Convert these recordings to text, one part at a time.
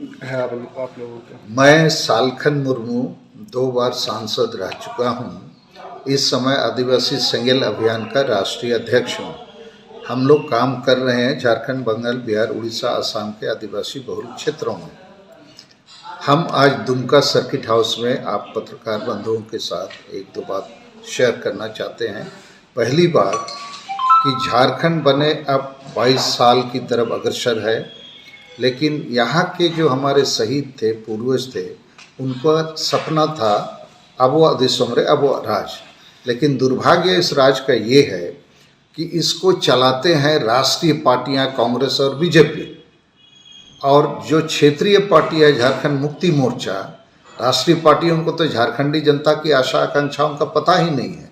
है आप लोगों का? मैं सालखन मुर्मू 2 बार सांसद रह चुका हूँ। इस समय आदिवासी संगेल अभियान का राष्ट्रीय अध्यक्ष हूँ। हम लोग काम कर रहे हैं झारखंड, बंगाल, बिहार, उड़ीसा, असम के आदिवासी बहुल क्षेत्रों में। हम आज दुमका सर्किट हाउस में आप पत्रकार बंधुओं के साथ एक दो बात शेयर करना चाहते हैं। पहली बात कि झारखंड बने अब 22 साल की तरफ अग्रसर है, लेकिन यहाँ के जो हमारे शहीद थे, पूर्वज थे, उनका सपना था अबो दिसोमरे अबो राज। लेकिन दुर्भाग्य इस राज का ये है कि इसको चलाते हैं राष्ट्रीय पार्टियां कांग्रेस और बीजेपी, और जो क्षेत्रीय पार्टी है झारखंड मुक्ति मोर्चा, राष्ट्रीय पार्टियों को तो झारखंडी जनता की आशा आकांक्षाओं का पता ही नहीं है,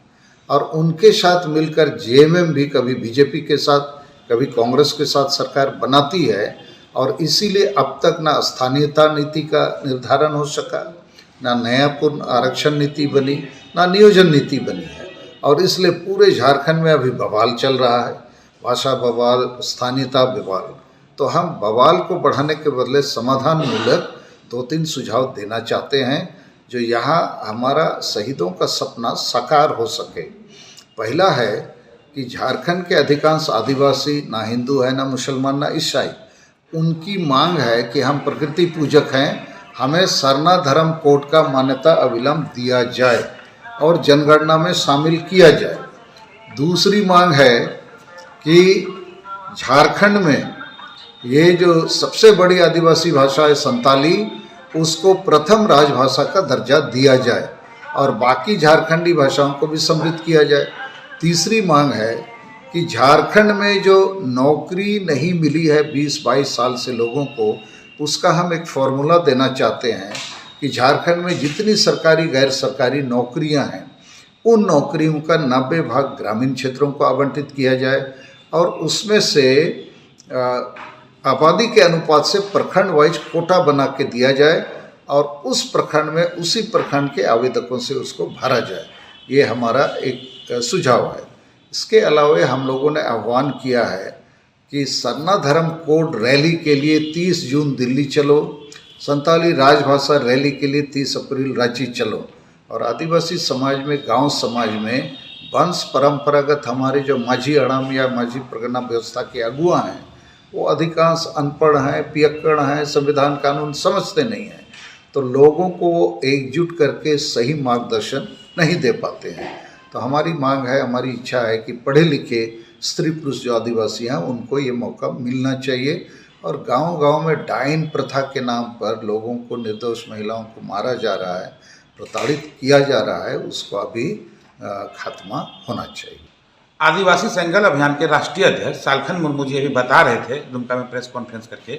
और उनके साथ मिलकर जेएमएम भी कभी बीजेपी के साथ कभी कांग्रेस के साथ सरकार बनाती है, और इसीलिए अब तक ना स्थानीयता नीति का निर्धारण हो सका, ना नया पूर्ण आरक्षण नीति बनी, ना नियोजन नीति बनी है। और इसलिए पूरे झारखंड में अभी बवाल चल रहा है, भाषा बवाल, स्थानीयता बवाल। तो हम बवाल को बढ़ाने के बदले समाधान मूलक 2-3 सुझाव देना चाहते हैं, जो यहाँ हमारा शहीदों का सपना साकार हो सके। पहला है कि झारखंड के अधिकांश आदिवासी ना हिंदू है, ना मुसलमान, ना ईसाई। उनकी मांग है कि हम प्रकृति पूजक हैं, हमें सरना धर्म कोड का मान्यता अविलंब दिया जाए और जनगणना में शामिल किया जाए। दूसरी मांग है कि झारखंड में ये जो सबसे बड़ी आदिवासी भाषा है संताली, उसको प्रथम राजभाषा का दर्जा दिया जाए और बाकी झारखंडी भाषाओं को भी समृद्ध किया जाए। तीसरी मांग है कि झारखंड में जो नौकरी नहीं मिली है 20-22 साल से लोगों को, उसका हम एक फॉर्मूला देना चाहते हैं कि झारखंड में जितनी सरकारी गैर सरकारी नौकरियां हैं, उन नौकरियों का 90 भाग ग्रामीण क्षेत्रों को आवंटित किया जाए और उसमें से आबादी के अनुपात से प्रखंड वाइज कोटा बना के दिया जाए और उस प्रखंड में उसी प्रखंड के आवेदकों से उसको भरा जाए। ये हमारा एक सुझाव है। इसके अलावा हम लोगों ने आह्वान किया है कि सरना धर्म कोड रैली के लिए 30 जून दिल्ली चलो, संताली राजभाषा रैली के लिए 30 अप्रैल रांची चलो, और आदिवासी समाज में, गांव समाज में वंश परंपरागत हमारे जो माझी अड़ाम या माझी परगना व्यवस्था के अगुआ हैं, वो अधिकांश अनपढ़ हैं, पियक्कड़ हैं, संविधान कानून समझते नहीं हैं, तो लोगों को एकजुट करके सही मार्गदर्शन नहीं दे पाते हैं। तो हमारी मांग है, हमारी इच्छा है कि पढ़े लिखे स्त्री पुरुष जो आदिवासी हैं उनको ये मौका मिलना चाहिए। और गांव-गांव में डाइन प्रथा के नाम पर लोगों को, निर्दोष महिलाओं को मारा जा रहा है, प्रताड़ित किया जा रहा है, उसको अभी खात्मा होना चाहिए। आदिवासी संगल अभियान के राष्ट्रीय अध्यक्ष सालखन मुर्मू जी अभी बता रहे थे दुमका में प्रेस कॉन्फ्रेंस करके,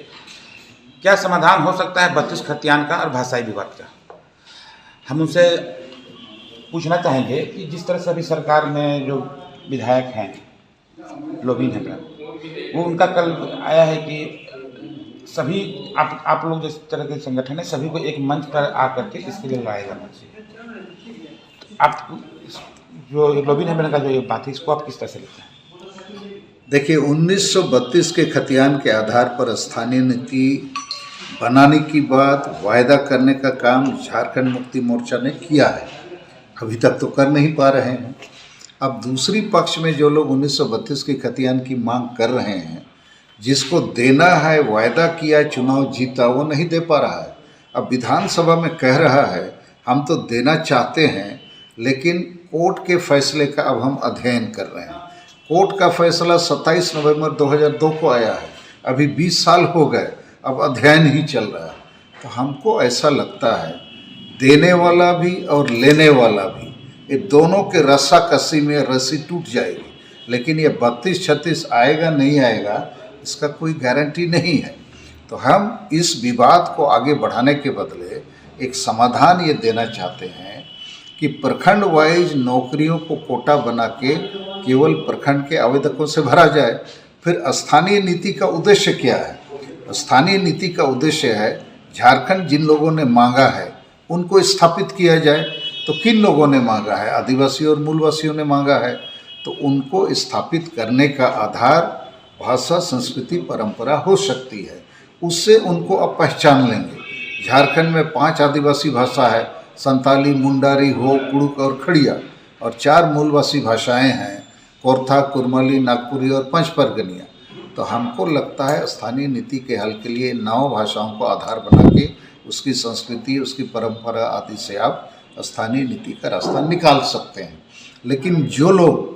क्या समाधान हो सकता है 32 खतियान का और भाषाई विवाद का? हम उनसे पूछना चाहेंगे कि जिस तरह से अभी सरकार में जो विधायक हैं लोबिन हेम्ब्रम, वो उनका कल आया है कि सभी आप लोग जिस तरह के संगठन है सभी को एक मंच पर आकर के इसके लिए लाया जाना चाहिए। आप जो लोबिन हेम्ब्रम का जो ये बात है, इसको आप किस तरह से लेते हैं? देखिए, 1932 के खतियान के आधार पर स्थानीय नीति बनाने की बात, वायदा करने का काम झारखंड मुक्ति मोर्चा ने किया है, अभी तक तो कर नहीं पा रहे हैं। अब दूसरी पक्ष में जो लोग 1932 के खतियान की मांग कर रहे हैं, जिसको देना है, वायदा किया, चुनाव जीता, वो नहीं दे पा रहा है। अब विधानसभा में कह रहा है हम तो देना चाहते हैं, लेकिन कोर्ट के फैसले का अब हम अध्ययन कर रहे हैं। कोर्ट का फैसला 27 नवंबर 2002 को आया है, अभी 20 साल हो गए, अब अध्ययन ही चल रहा है। तो हमको ऐसा लगता है देने वाला भी और लेने वाला भी, ये दोनों के रस्साकसी में रस्सी टूट जाएगी, लेकिन ये 32-36 आएगा नहीं आएगा इसका कोई गारंटी नहीं है। तो हम इस विवाद को आगे बढ़ाने के बदले एक समाधान ये देना चाहते हैं कि प्रखंड वाइज नौकरियों को कोटा बना के केवल प्रखंड के आवेदकों से भरा जाए। फिर स्थानीय नीति का उद्देश्य क्या है? स्थानीय नीति का उद्देश्य है झारखंड जिन लोगों ने मांगा है उनको स्थापित किया जाए। तो किन लोगों ने मांगा है? आदिवासी और मूलवासियों ने मांगा है, तो उनको स्थापित करने का आधार भाषा, संस्कृति, परंपरा हो सकती है। उससे उनको अब पहचान लेंगे। झारखंड में 5 आदिवासी भाषा है, संताली, मुंडारी, हो, कुड़ुक और खड़िया, और 4 मूलवासी भाषाएं हैं, कोरथा, कुरमली, नागपुरी और पंचपरगनिया। तो हमको लगता है स्थानीय नीति के हल के लिए 9 भाषाओं को आधार बना के उसकी संस्कृति, उसकी परंपरा आदि से आप स्थानीय नीति का रास्ता निकाल सकते हैं। लेकिन जो लोग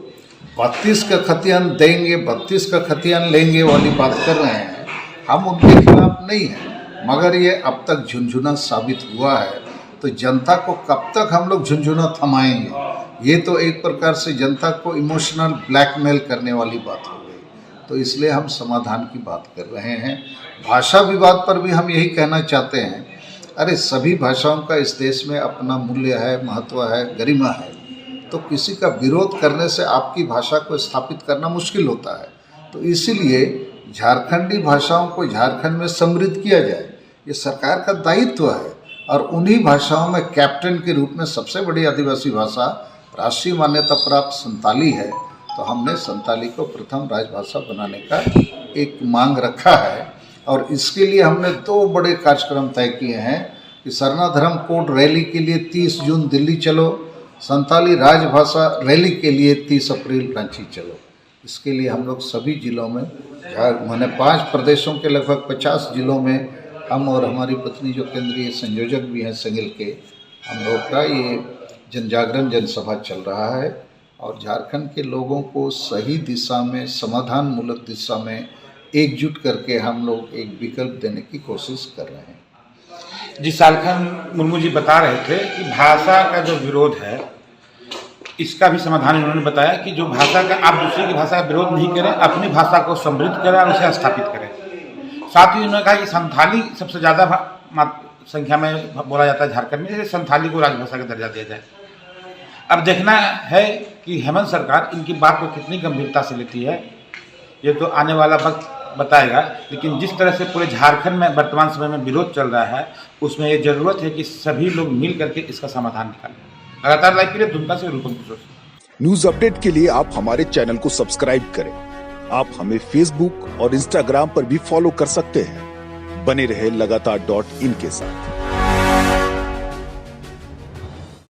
32 का खतियान देंगे, 32 का खतियान लेंगे वाली बात कर रहे हैं, हम उनके खिलाफ नहीं हैं, मगर ये अब तक झुनझुना साबित हुआ है। तो जनता को कब तक हम लोग झुनझुना थमाएंगे? ये तो एक प्रकार से जनता को इमोशनल ब्लैकमेल करने वाली बात हो गई। तो इसलिए हम समाधान की बात कर रहे हैं। भाषा विवाद पर भी हम यही कहना चाहते हैं, अरे सभी भाषाओं का इस देश में अपना मूल्य है, महत्व है, गरिमा है। तो किसी का विरोध करने से आपकी भाषा को स्थापित करना मुश्किल होता है। तो इसीलिए झारखंडी भाषाओं को झारखंड में समृद्ध किया जाए, ये सरकार का दायित्व है। और उन्हीं भाषाओं में कैप्टन के रूप में सबसे बड़ी आदिवासी भाषा राष्ट्रीय मान्यता प्राप्त संताली है। तो हमने संताली को प्रथम राजभाषा बनाने का एक मांग रखा है, और इसके लिए हमने 2 बड़े कार्यक्रम तय किए हैं कि सरना धर्म कोड रैली के लिए 30 जून दिल्ली चलो, संताली राजभाषा रैली के लिए 30 अप्रैल रांची चलो। इसके लिए हम लोग सभी जिलों में, मैंने 5 प्रदेशों के लगभग 50 जिलों में हम और हमारी पत्नी जो केंद्रीय संयोजक भी हैं सेंगेल के, हम लोग का ये जनजागरण जनसभा चल रहा है। और झारखंड के लोगों को सही दिशा में, समाधान मूलक दिशा में एकजुट करके हम लोग एक विकल्प देने की कोशिश कर रहे हैं। जी, सालखन मुर्मू जी बता रहे थे कि भाषा का जो विरोध है, इसका भी समाधान उन्होंने बताया कि जो भाषा का, आप दूसरे की भाषा का विरोध नहीं करें, अपनी भाषा को समृद्ध करें और उसे स्थापित करें। साथ ही उन्होंने कहा कि संथाली सबसे ज़्यादा संख्या में बोला जाता है झारखंड में, जैसे संथाली को राजभाषा का दर्जा दिया जाए। अब देखना है कि हेमंत सरकार इनकी बात को कितनी गंभीरता से लेती है, ये तो आने वाला वक्त बताएगा। लेकिन जिस तरह से पूरे झारखंड में वर्तमान समय में विरोध चल रहा है, उसमें ये जरूरत है कि सभी लोग मिल करके इसका समाधान निकालें। लगातार लाइव के लिए दुमका से रूपम किशोर। न्यूज अपडेट के लिए आप हमारे चैनल को सब्सक्राइब करें। आप हमें फेसबुक और इंस्टाग्राम पर भी फॉलो कर सकते हैं। बने रहे लगातार .in के साथ।